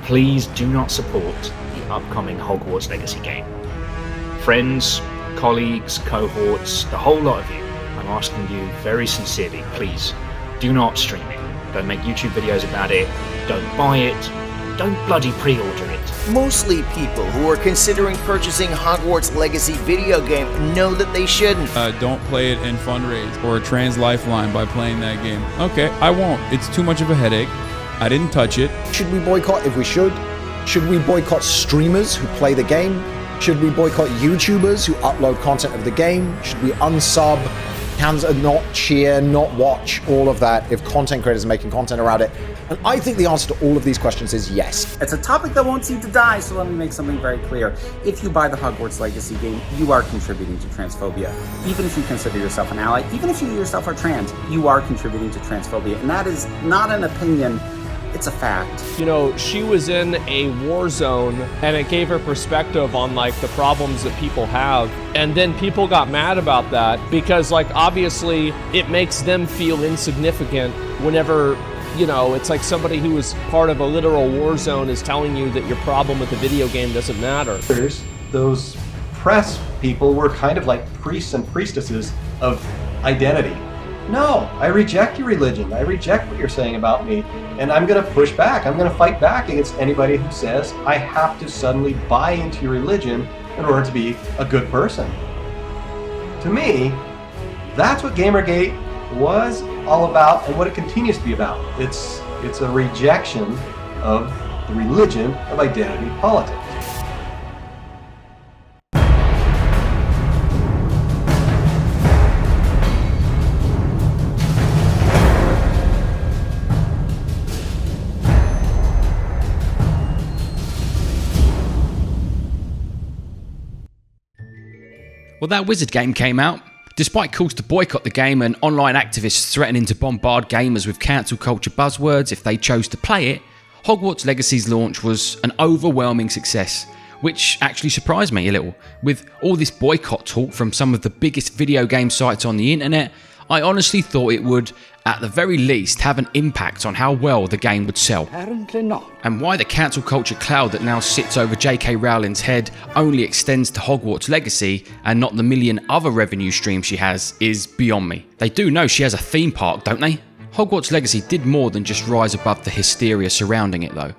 please do not support the upcoming Hogwarts Legacy game. Friends, colleagues, cohorts, the whole lot of you, I'm asking you very sincerely, please, do not stream it. Don't make YouTube videos about it. Don't buy it. Don't bloody pre-order it. Mostly people who are considering purchasing Hogwarts Legacy video game know that they shouldn't. Don't play it in Fundraise or a Trans Lifeline by playing that game. Okay, I won't. It's too much of a headache. I didn't touch it. Should we boycott if we should? Should we boycott streamers who play the game? Should we boycott YouTubers who upload content of the game? Should we unsub, not cheer, not watch, all of that if content creators are making content around it? And I think the answer to all of these questions is yes. It's a topic that won't seem to die, so let me make something very clear. If you buy the Hogwarts Legacy game, you are contributing to transphobia. Even if you consider yourself an ally, even if you yourself are trans, you are contributing to transphobia. And that is not an opinion, it's a fact. You know, she was in a war zone and it gave her perspective on like the problems that people have. And then people got mad about that because like obviously it makes them feel insignificant whenever, you know, it's like somebody who is part of a literal war zone is telling you that your problem with the video game doesn't matter. Those press people were kind of like priests and priestesses of identity. No, I reject your religion. I reject what you're saying about me. And I'm going to push back. I'm going to fight back against anybody who says I have to suddenly buy into your religion in order to be a good person. To me, that's what Gamergate was all about and what it continues to be about. It's a rejection of the religion of identity politics. Well, that Wizard game came out. Despite calls to boycott the game and online activists threatening to bombard gamers with cancel culture buzzwords if they chose to play it, Hogwarts Legacy's launch was an overwhelming success, which actually surprised me a little. With all this boycott talk from some of the biggest video game sites on the internet, I honestly thought it would, at the very least, have an impact on how well the game would sell. Apparently not. And why the cancel culture cloud that now sits over J.K. Rowling's head only extends to Hogwarts Legacy and not the million other revenue streams she has is beyond me. They do know she has a theme park, don't they? Hogwarts Legacy did more than just rise above the hysteria surrounding it though,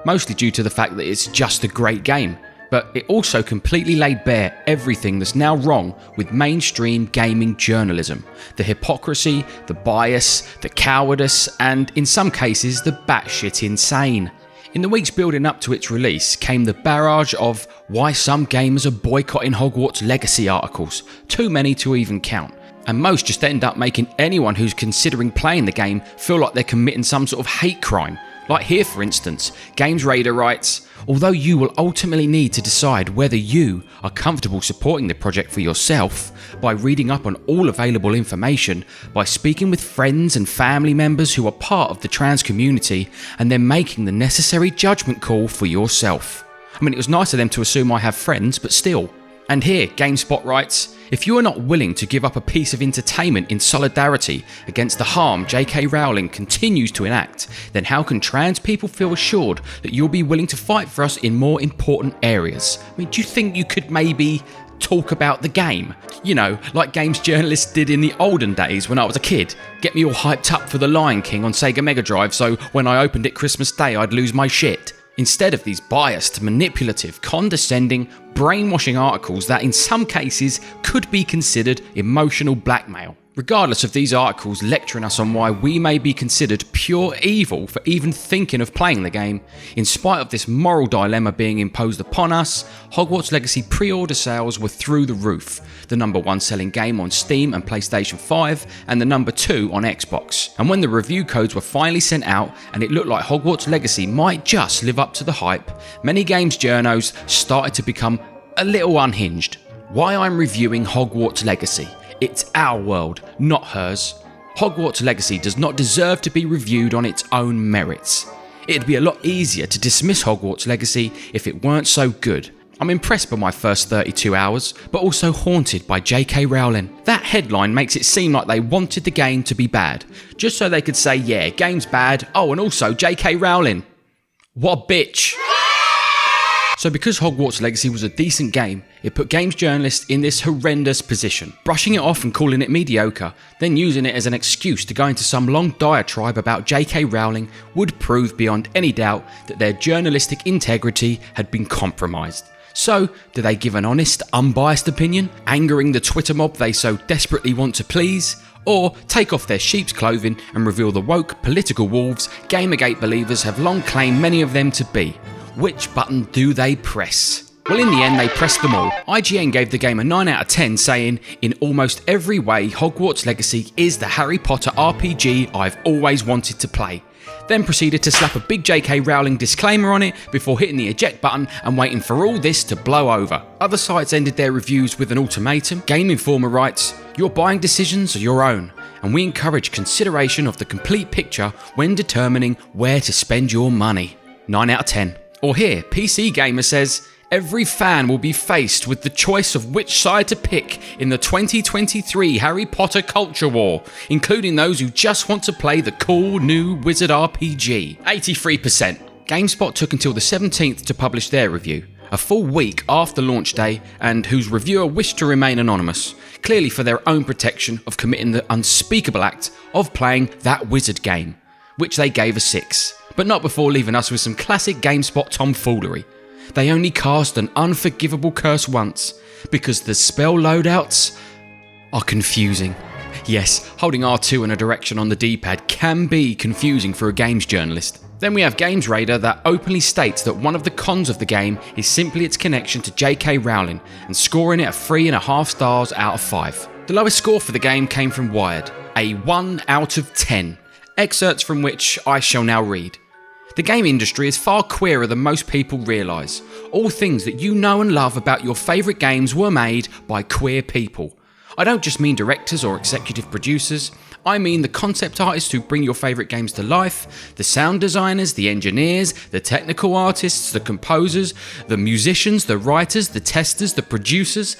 mostly due to the fact that it's just a great game. But it also completely laid bare everything that's now wrong with mainstream gaming journalism. The hypocrisy, the bias, the cowardice, and in some cases the batshit insane. In the weeks building up to its release came the barrage of why some gamers are boycotting Hogwarts Legacy articles, too many to even count. And most just end up making anyone who's considering playing the game feel like they're committing some sort of hate crime. Like here for instance, Games Raider writes, although you will ultimately need to decide whether you are comfortable supporting the project for yourself by reading up on all available information, by speaking with friends and family members who are part of the trans community, and then making the necessary judgment call for yourself. I mean, it was nice of them to assume I have friends, but still. And here, GameSpot writes, if you are not willing to give up a piece of entertainment in solidarity against the harm J.K. Rowling continues to enact, then how can trans people feel assured that you'll be willing to fight for us in more important areas? I mean, do you think you could maybe talk about the game? You know, like games journalists did in the olden days when I was a kid. Get me all hyped up for The Lion King on Sega Mega Drive so when I opened it Christmas Day I'd lose my shit. Instead of these biased, manipulative, condescending, brainwashing articles that in some cases could be considered emotional blackmail. Regardless of these articles lecturing us on why we may be considered pure evil for even thinking of playing the game, in spite of this moral dilemma being imposed upon us, Hogwarts Legacy pre-order sales were through the roof, the #1 selling game on Steam and PlayStation 5 and the #2 on Xbox. And when the review codes were finally sent out and it looked like Hogwarts Legacy might just live up to the hype, many games journos started to become a little unhinged. Why I'm reviewing Hogwarts Legacy? It's our world, not hers. Hogwarts Legacy does not deserve to be reviewed on its own merits. It'd be a lot easier to dismiss Hogwarts Legacy if it weren't so good. I'm impressed by my first 32 hours, but also haunted by J.K. Rowling. That headline makes it seem like they wanted the game to be bad, just so they could say, yeah, game's bad, oh and also J.K. Rowling. What a bitch. So because Hogwarts Legacy was a decent game, it put games journalists in this horrendous position, brushing it off and calling it mediocre, then using it as an excuse to go into some long diatribe about J.K. Rowling would prove beyond any doubt that their journalistic integrity had been compromised. So, do they give an honest, unbiased opinion, angering the Twitter mob they so desperately want to please? Or take off their sheep's clothing and reveal the woke political wolves Gamergate believers have long claimed many of them to be? Which button do they press? Well, in the end, they pressed them all. IGN gave the game a 9 out of 10, saying, "In almost every way, Hogwarts Legacy is the Harry Potter RPG I've always wanted to play." Then proceeded to slap a big J.K. Rowling disclaimer on it before hitting the eject button and waiting for all this to blow over. Other sites ended their reviews with an ultimatum. Game Informer writes, "Your buying decisions are your own, and we encourage consideration of the complete picture when determining where to spend your money." 9 out of 10. Or here, PC Gamer says, "Every fan will be faced with the choice of which side to pick in the 2023 Harry Potter culture war, including those who just want to play the cool new Wizard RPG." 83%. GameSpot took until the 17th to publish their review, a full week after launch day, and whose reviewer wished to remain anonymous, clearly for their own protection of committing the unspeakable act of playing that Wizard game, which they gave a 6. But not before leaving us with some classic GameSpot tomfoolery. They only cast an unforgivable curse once, because the spell loadouts are confusing. Yes, holding R2 in a direction on the D-pad can be confusing for a games journalist. Then we have Games Radar that openly states that one of the cons of the game is simply its connection to J.K. Rowling, and scoring it at 3.5 stars out of 5. The lowest score for the game came from Wired, a 1 out of 10, excerpts from which I shall now read. "The game industry is far queerer than most people realise. All things that you know and love about your favourite games were made by queer people. I don't just mean directors or executive producers, I mean the concept artists who bring your favourite games to life, the sound designers, the engineers, the technical artists, the composers, the musicians, the writers, the testers, the producers.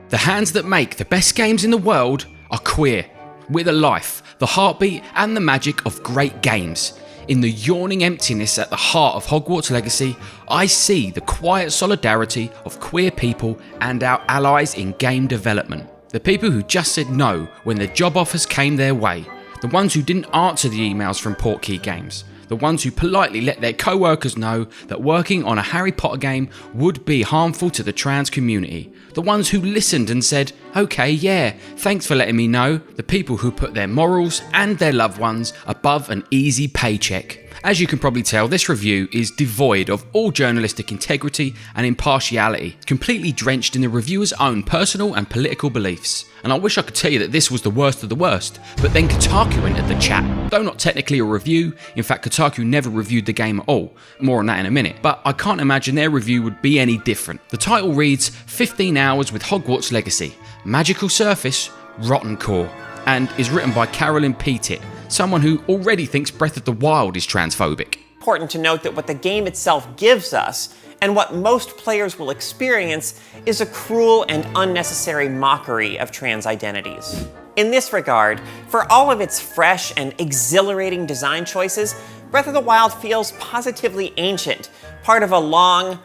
The hands that make the best games in the world are queer, with a life, the heartbeat and the magic of great games. In the yawning emptiness at the heart of Hogwarts Legacy, I see the quiet solidarity of queer people and our allies in game development. The people who just said no when the job offers came their way. The ones who didn't answer the emails from Portkey Games. The ones who politely let their co-workers know that working on a Harry Potter game would be harmful to the trans community. The ones who listened and said, okay, yeah, thanks for letting me know. The people who put their morals and their loved ones above an easy paycheck. As you can probably tell, this review is devoid of all journalistic integrity and impartiality, completely drenched in the reviewer's own personal and political beliefs. And I wish I could tell you that this was the worst of the worst, but then Kotaku entered the chat. Though not technically a review, in fact Kotaku never reviewed the game at all, more on that in a minute, but I can't imagine their review would be any different. The title reads, 15 hours with Hogwarts Legacy, magical surface, rotten core, and is written by Carolyn Pettit, someone who already thinks Breath of the Wild is transphobic. Important to note that what the game itself gives us, and what most players will experience, is a cruel and unnecessary mockery of trans identities. In this regard, for all of its fresh and exhilarating design choices, Breath of the Wild feels positively ancient, part of a long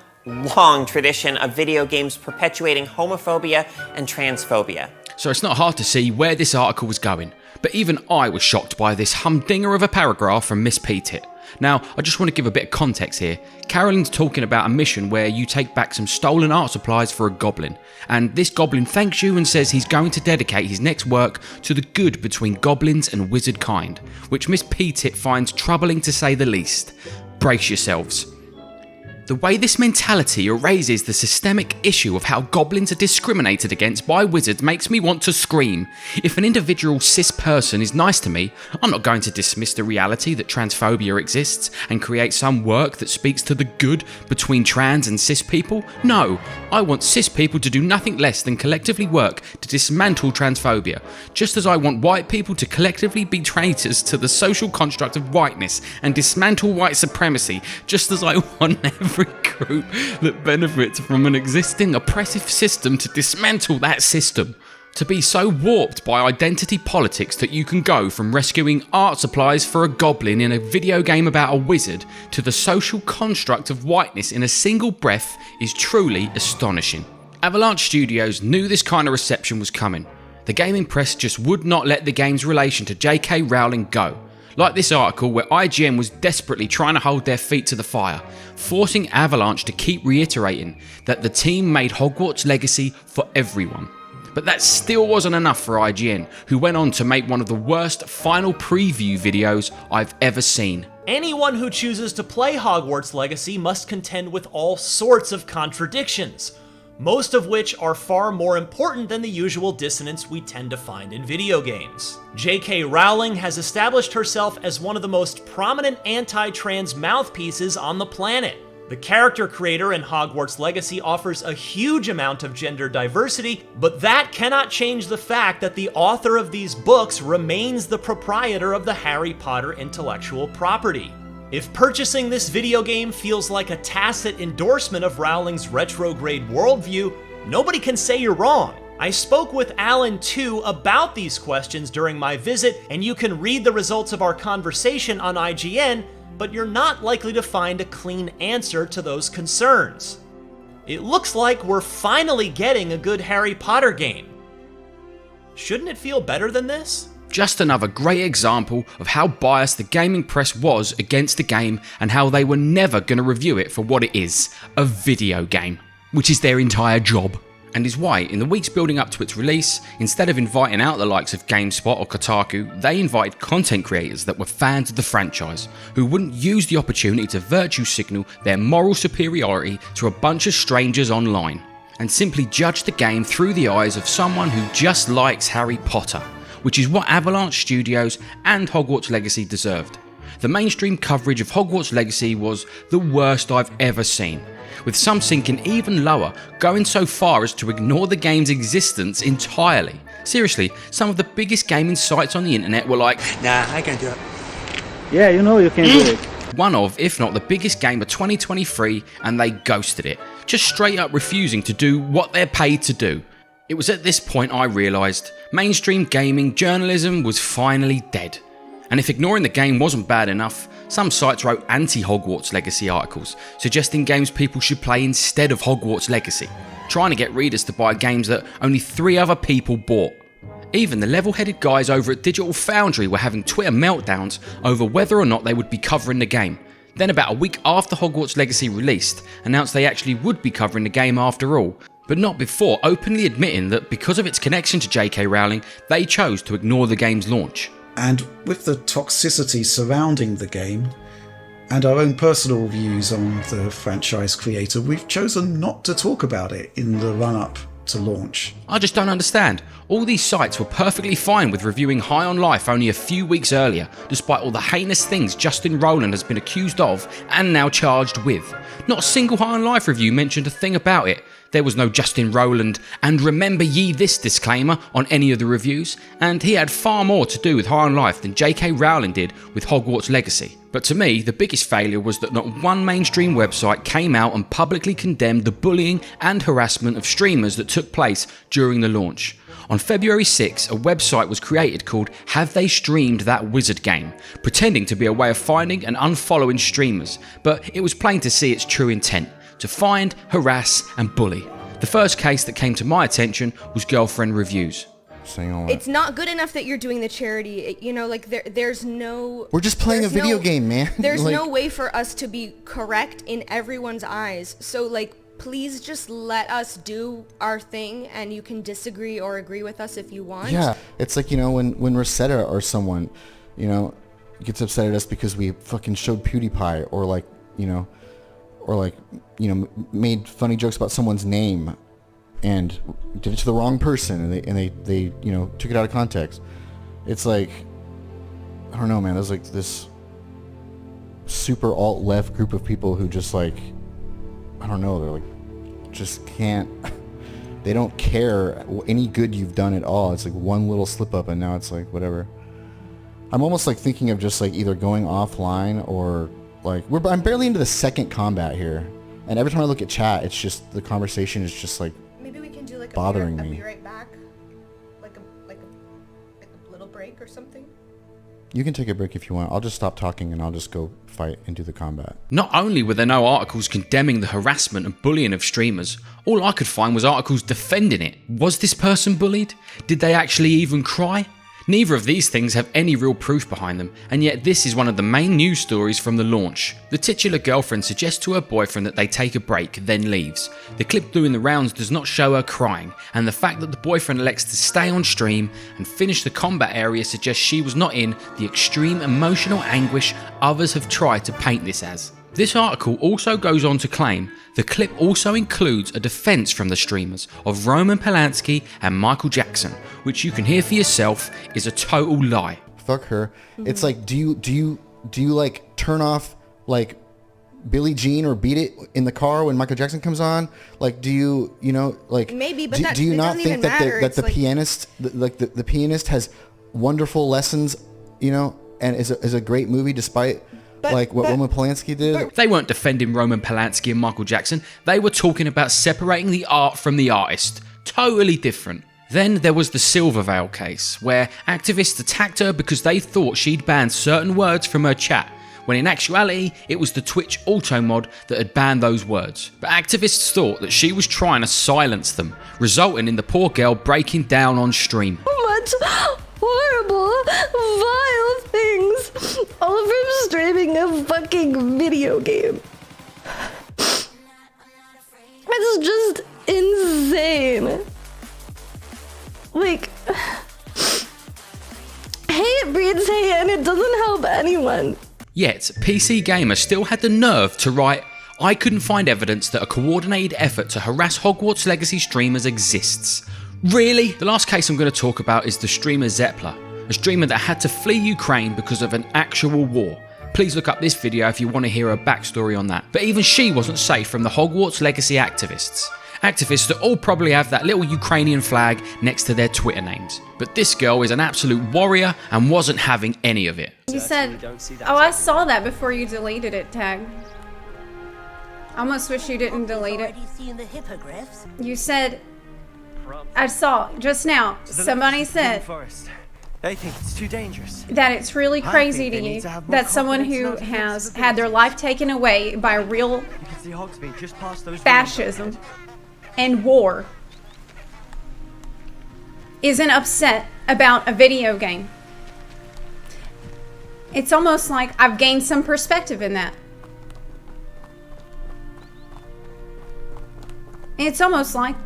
tradition of video games perpetuating homophobia and transphobia. So it's not hard to see where this article was going, but even I was shocked by this humdinger of a paragraph from Miss Pettit. Now, I just want to give a bit of context here. Carolyn's talking about a mission where you take back some stolen art supplies for a goblin, and this goblin thanks you and says he's going to dedicate his next work to the good between goblins and wizard kind, which Miss Pettit finds troubling to say the least. Brace yourselves. The way this mentality erases the systemic issue of how goblins are discriminated against by wizards makes me want to scream. If an individual cis person is nice to me, I'm not going to dismiss the reality that transphobia exists and create some work that speaks to the good between trans and cis people. No, I want cis people to do nothing less than collectively work to dismantle transphobia, just as I want white people to collectively be traitors to the social construct of whiteness and dismantle white supremacy, just as I want every group that benefits from an existing oppressive system to dismantle that system. To be so warped by identity politics that you can go from rescuing art supplies for a goblin in a video game about a wizard to the social construct of whiteness in a single breath is truly astonishing. Avalanche Studios knew this kind of reception was coming. The gaming press just would not let the game's relation to J.K. Rowling go. Like this article where IGN was desperately trying to hold their feet to the fire, forcing Avalanche to keep reiterating that the team made Hogwarts Legacy for everyone. But that still wasn't enough for IGN, who went on to make one of the worst final preview videos I've ever seen. Anyone who chooses to play Hogwarts Legacy must contend with all sorts of contradictions, most of which are far more important than the usual dissonance we tend to find in video games. J.K. Rowling has established herself as one of the most prominent anti-trans mouthpieces on the planet. The character creator in Hogwarts Legacy offers a huge amount of gender diversity, but that cannot change the fact that the author of these books remains the proprietor of the Harry Potter intellectual property. If purchasing this video game feels like a tacit endorsement of Rowling's retrograde worldview, nobody can say you're wrong. I spoke with Alan too about these questions during my visit, and you can read the results of our conversation on IGN, but you're not likely to find a clean answer to those concerns. It looks like we're finally getting a good Harry Potter game. Shouldn't it feel better than this? Just another great example of how biased the gaming press was against the game and how they were never going to review it for what it is, a video game, which is their entire job. And is why, in the weeks building up to its release, instead of inviting out the likes of GameSpot or Kotaku, they invited content creators that were fans of the franchise, who wouldn't use the opportunity to virtue signal their moral superiority to a bunch of strangers online, and simply judge the game through the eyes of someone who just likes Harry Potter, which is what Avalanche Studios and Hogwarts Legacy deserved. The mainstream coverage of Hogwarts Legacy was the worst I've ever seen, with some sinking even lower, going so far as to ignore the game's existence entirely. Seriously, some of the biggest gaming sites on the internet were like, "Nah, I can't do it." Yeah, you know you can do it. One of, if not the biggest game of 2023, and they ghosted it, just straight up refusing to do what they're paid to do. It was at this point I realised mainstream gaming journalism was finally dead. And if ignoring the game wasn't bad enough, some sites wrote anti-Hogwarts Legacy articles, suggesting games people should play instead of Hogwarts Legacy, trying to get readers to buy games that only 3 other people bought. Even the level-headed guys over at Digital Foundry were having Twitter meltdowns over whether or not they would be covering the game. Then about a week after Hogwarts Legacy released, announced they actually would be covering the game after all, but not before openly admitting that because of its connection to J.K. Rowling, they chose to ignore the game's launch. And with the toxicity surrounding the game, and our own personal views on the franchise creator, we've chosen not to talk about it in the run-up to launch. I just don't understand. All these sites were perfectly fine with reviewing High on Life only a few weeks earlier, despite all the heinous things Justin Rowland has been accused of and now charged with. Not a single High on Life review mentioned a thing about it. There was no Justin Rowland and remember ye this disclaimer on any of the reviews, and he had far more to do with High on Life than J.K. Rowling did with Hogwarts Legacy. But to me, the biggest failure was that not one mainstream website came out and publicly condemned the bullying and harassment of streamers that took place during the launch. On February 6, a website was created called Have They Streamed That Wizard Game, pretending to be a way of finding and unfollowing streamers, but it was plain to see its true intent: to find, harass and bully. The first case that came to my attention was Girlfriend Reviews. It's not good enough that you're doing the charity, there's no... We're just playing a video game, man. There's no way for us to be correct in everyone's eyes, so please just let us do our thing, and you can disagree or agree with us if you want. Yeah, it's like, when Rosetta or someone, gets upset at us because we fucking showed PewDiePie or made funny jokes about someone's name and did it to the wrong person, and they took it out of context. It's like, I don't know, man, there's like this super alt-left group of people who just I don't know, they're just can't, they don't care any good you've done at all. It's like one little slip up and now it's like whatever. I'm almost thinking of just either going offline or I'm barely into the second combat here, and every time I look at chat, it's just the conversation is just maybe we can do bothering me. Be right back. break or something? You can take a break if you want. I'll just stop talking and I'll just go fight and do the combat. Not only were there no articles condemning the harassment and bullying of streamers, all I could find was articles defending it. Was this person bullied? Did they actually even cry? Neither of these things have any real proof behind them, and yet this is one of the main news stories from the launch. The titular girlfriend suggests to her boyfriend that they take a break, then leaves. The clip doing the rounds does not show her crying, and the fact that the boyfriend elects to stay on stream and finish the combat area suggests she was not in the extreme emotional anguish others have tried to paint this as. This article also goes on to claim the clip also includes a defense from the streamers of Roman Polanski and Michael Jackson, which you can hear for yourself is a total lie. Fuck her. It's like, do you like turn off like Billie Jean or Beat It in the car when Michael Jackson comes on? Like, do you know, like, maybe, but do you not think that the like... pianist, the pianist has wonderful lessons, you know, and is a great movie despite like what Roman Polanski did? They weren't defending Roman Polanski and Michael Jackson. They were talking about separating the art from the artist. Totally different. Then there was the Silvervale case, where activists attacked her because they thought she'd banned certain words from her chat, when in actuality it was the Twitch auto mod that had banned those words. But activists thought that she was trying to silence them, resulting in the poor girl breaking down on stream. Much horrible, vile things, all from streaming a fucking video game. It's just insane. Like, hate breeds hate and it doesn't help anyone. Yet, PC Gamer still had the nerve to write, "I couldn't find evidence that a coordinated effort to harass Hogwarts Legacy streamers exists." Really? The last case I'm going to talk about is the streamer Zeppler, a streamer that had to flee Ukraine because of an actual war. Please look up this video if you want to hear a backstory on that. But even she wasn't safe from the Hogwarts Legacy activists. Activists that all probably have that little Ukrainian flag next to their Twitter names. But this girl is an absolute warrior and wasn't having any of it. You said, oh, I saw that before you deleted it, Tag. I almost wish you didn't delete it. You said, I saw just now, somebody said they think it's too dangerous. That it's really crazy to you that someone who has had their life taken away by real fascism and war isn't upset about a video game. It's almost like I've gained some perspective in that. It's almost like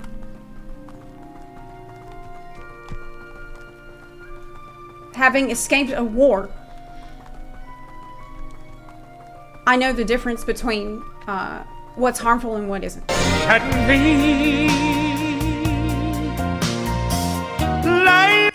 having escaped a war. I know the difference between what's harmful and what isn't.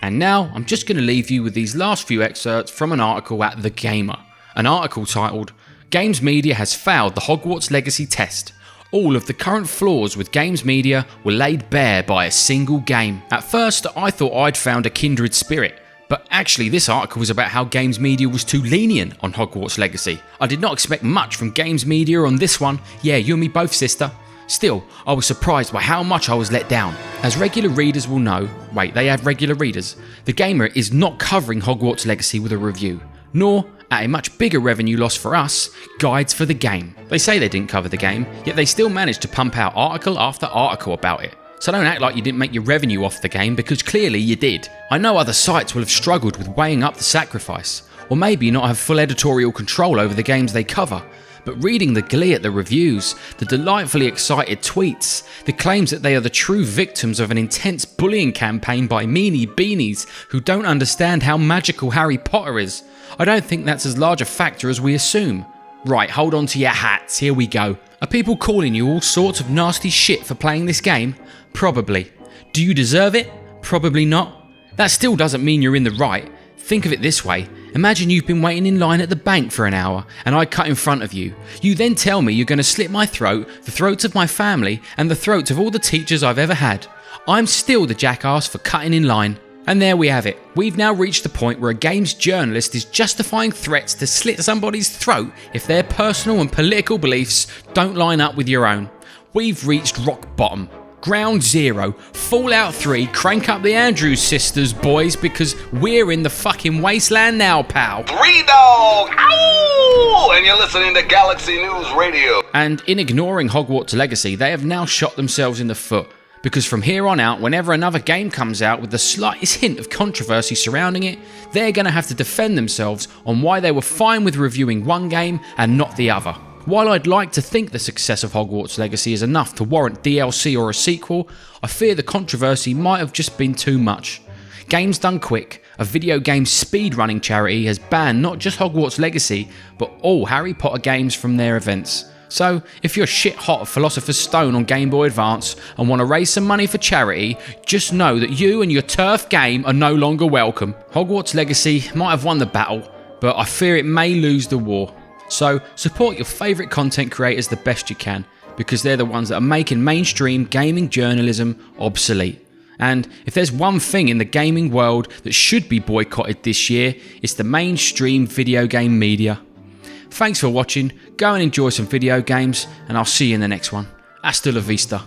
And now I'm just going to leave you with these last few excerpts from an article at The Gamer. An article titled, "Games Media has failed the Hogwarts Legacy test. All of the current flaws with Games Media were laid bare by a single game." At first I thought I'd found a kindred spirit. But actually this article was about how Games Media was too lenient on Hogwarts Legacy. I did not expect much from Games Media on this one. Yeah, you and me both, sister. Still, I was surprised by how much I was let down. As regular readers will know, wait, they have regular readers, The Gamer is not covering Hogwarts Legacy with a review, nor, at a much bigger revenue loss for us, guides for the game. They say they didn't cover the game, yet they still managed to pump out article after article about it. So don't act like you didn't make your revenue off the game, because clearly you did. I know other sites will have struggled with weighing up the sacrifice, or maybe not have full editorial control over the games they cover, but reading the glee at the reviews, the delightfully excited tweets, the claims that they are the true victims of an intense bullying campaign by meanie beanies who don't understand how magical Harry Potter is, I don't think that's as large a factor as we assume. Right, hold on to your hats, here we go. Are people calling you all sorts of nasty shit for playing this game? Probably. Do you deserve it? Probably not. That still doesn't mean you're in the right. Think of it this way. Imagine you've been waiting in line at the bank for an hour and I cut in front of you. You then tell me you're going to slit my throat, the throats of my family and the throats of all the teachers I've ever had. I'm still the jackass for cutting in line. And there we have it. We've now reached the point where a games journalist is justifying threats to slit somebody's throat if their personal and political beliefs don't line up with your own. We've reached rock bottom. Ground Zero, Fallout 3, crank up the Andrews sisters, boys, because we're in the fucking wasteland now, pal. 3 Dog! Ow! And you're listening to Galaxy News Radio. And in ignoring Hogwarts Legacy, they have now shot themselves in the foot. Because from here on out, whenever another game comes out with the slightest hint of controversy surrounding it, they're going to have to defend themselves on why they were fine with reviewing one game and not the other. While I'd like to think the success of Hogwarts Legacy is enough to warrant DLC or a sequel, I fear the controversy might have just been too much. Games Done Quick, a video game speedrunning charity, has banned not just Hogwarts Legacy, but all Harry Potter games from their events. So, if you're shit hot of Philosopher's Stone on Game Boy Advance and want to raise some money for charity, just know that you and your turf game are no longer welcome. Hogwarts Legacy might have won the battle, but I fear it may lose the war. So support your favourite content creators the best you can, because they're the ones that are making mainstream gaming journalism obsolete. And if there's one thing in the gaming world that should be boycotted this year, it's the mainstream video game media. Thanks for watching, go and enjoy some video games, and I'll see you in the next one. Hasta la vista.